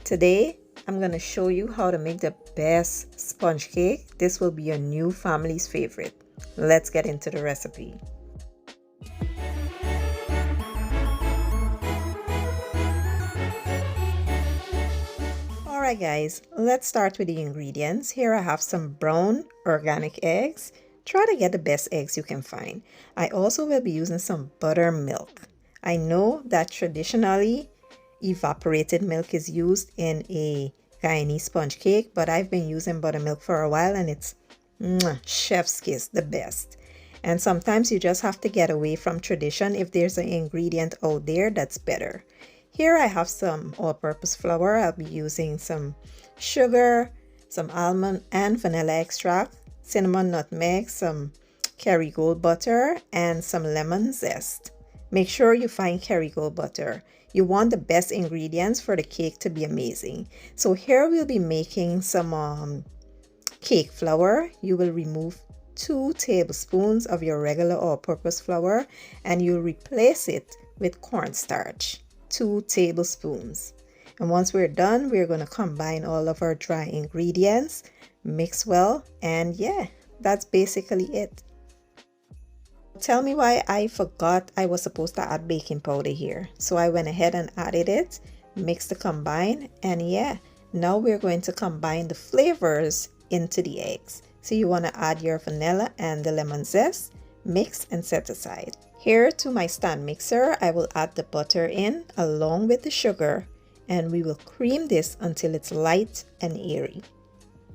Today, I'm going to show you how to make the best sponge cake. This will be your new family's favorite. Let's get into the recipe. Alright guys, let's start with the ingredients. Here I have some brown organic eggs. Try to get the best eggs you can find. I also will be using some buttermilk. I know that traditionally evaporated milk is used in a Guyanese sponge cake, but I've been using buttermilk for a while and it's chef's kiss, the best. And sometimes you just have to get away from tradition if there's an ingredient out there that's better. Here I have some all-purpose flour. I'll be using some sugar, some almond and vanilla extract, cinnamon, nutmeg, some Kerrygold butter, and some lemon zest. Make sure you find Kerrygold butter. You want the best ingredients for the cake to be amazing. So here we'll be making some cake flour. You will remove 2 tablespoons of your regular all-purpose flour and you'll replace it with cornstarch, 2 tablespoons. And once we're done, we're going to combine all of our dry ingredients, mix well, and yeah, that's basically it. Tell me why I forgot I was supposed to add baking powder here. So I went ahead and added it, mixed the combine, and yeah, now we're going to combine the flavors into the eggs. So you want to add your vanilla and the lemon zest, mix and set aside. Here to my stand mixer, I will add the butter in along with the sugar, and we will cream this until it's light and airy.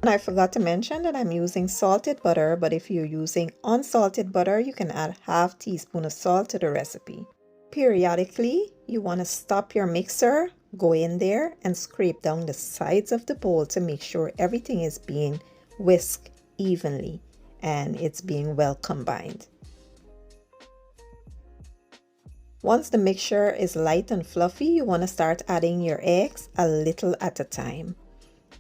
And I forgot to mention that I'm using salted butter, but if you're using unsalted butter, you can add ½ teaspoon of salt to the recipe. Periodically, you want to stop your mixer, go in there and scrape down the sides of the bowl to make sure everything is being whisked evenly and it's being well combined. Once the mixture is light and fluffy, you want to start adding your eggs a little at a time.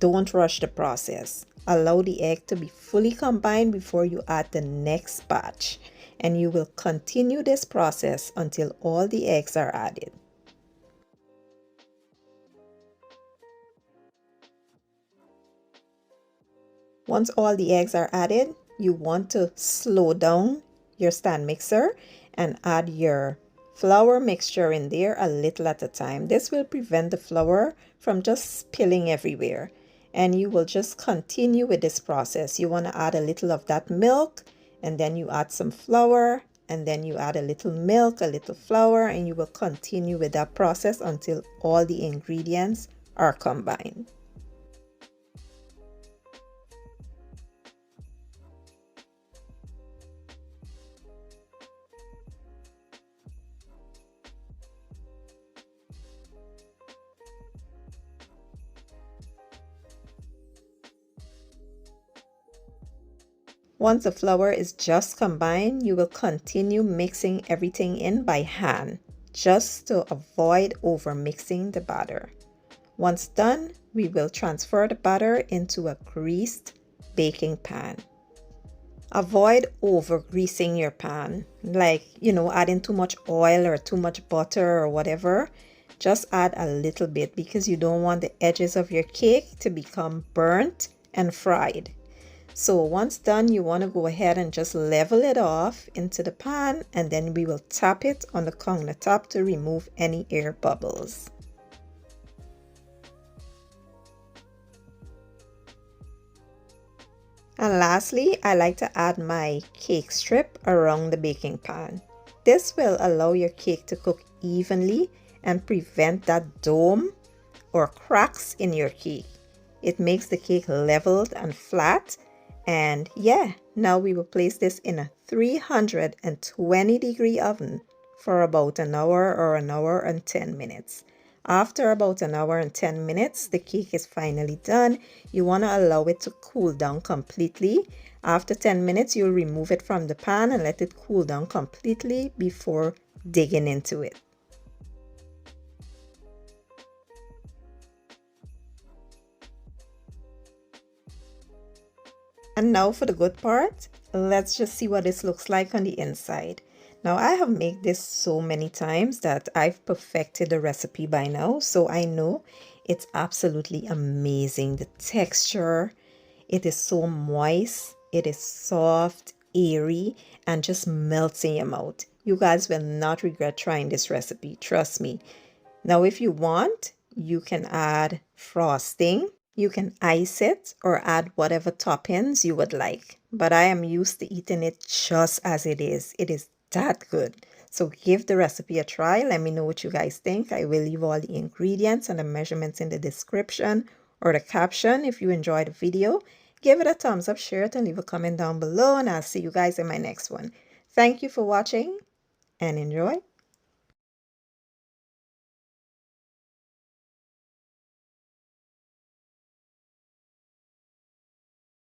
Don't rush the process. Allow the egg to be fully combined before you add the next batch, and you will continue this process until all the eggs are added. Once all the eggs are added, you want to slow down your stand mixer and add your flour mixture in there a little at a time. This will prevent the flour from just spilling everywhere. And you will just continue with this process. You want to add a little of that milk, and then you add some flour, and then you add a little milk, a little flour, and you will continue with that process until all the ingredients are combined. Once the flour is just combined, you will continue mixing everything in by hand, just to avoid over mixing the batter. Once done, we will transfer the batter into a greased baking pan. Avoid over greasing your pan, like, adding too much oil or too much butter or whatever. Just add a little bit because you don't want the edges of your cake to become burnt and fried. So once done, you want to go ahead and just level it off into the pan, and then we will tap it on the countertop to remove any air bubbles. And lastly, I like to add my cake strip around the baking pan. This will allow your cake to cook evenly and prevent that dome or cracks in your cake. It makes the cake leveled and flat. And yeah, now we will place this in a 320-degree oven for about an hour or an hour and 10 minutes. After about an hour and 10 minutes, the cake is finally done. You want to allow it to cool down completely. After 10 minutes, you'll remove it from the pan and let it cool down completely before digging into it. And now for the good part, let's just see what this looks like on the inside. Now I have made this so many times that I've perfected the recipe by now, so I know It's absolutely amazing. The texture, it is so moist, it is soft, airy, and just melts in your mouth. You guys will not regret trying this recipe, trust me. Now, if you want, you can add frosting. You can ice it or add whatever toppings you would like. But I am used to eating it just as it is. It is that good. So give the recipe a try. Let me know what you guys think. I will leave all the ingredients and the measurements in the description or the caption. If you enjoyed the video, give it a thumbs up, share it, and leave a comment down below. And I'll see you guys in my next one. Thank you for watching and enjoy.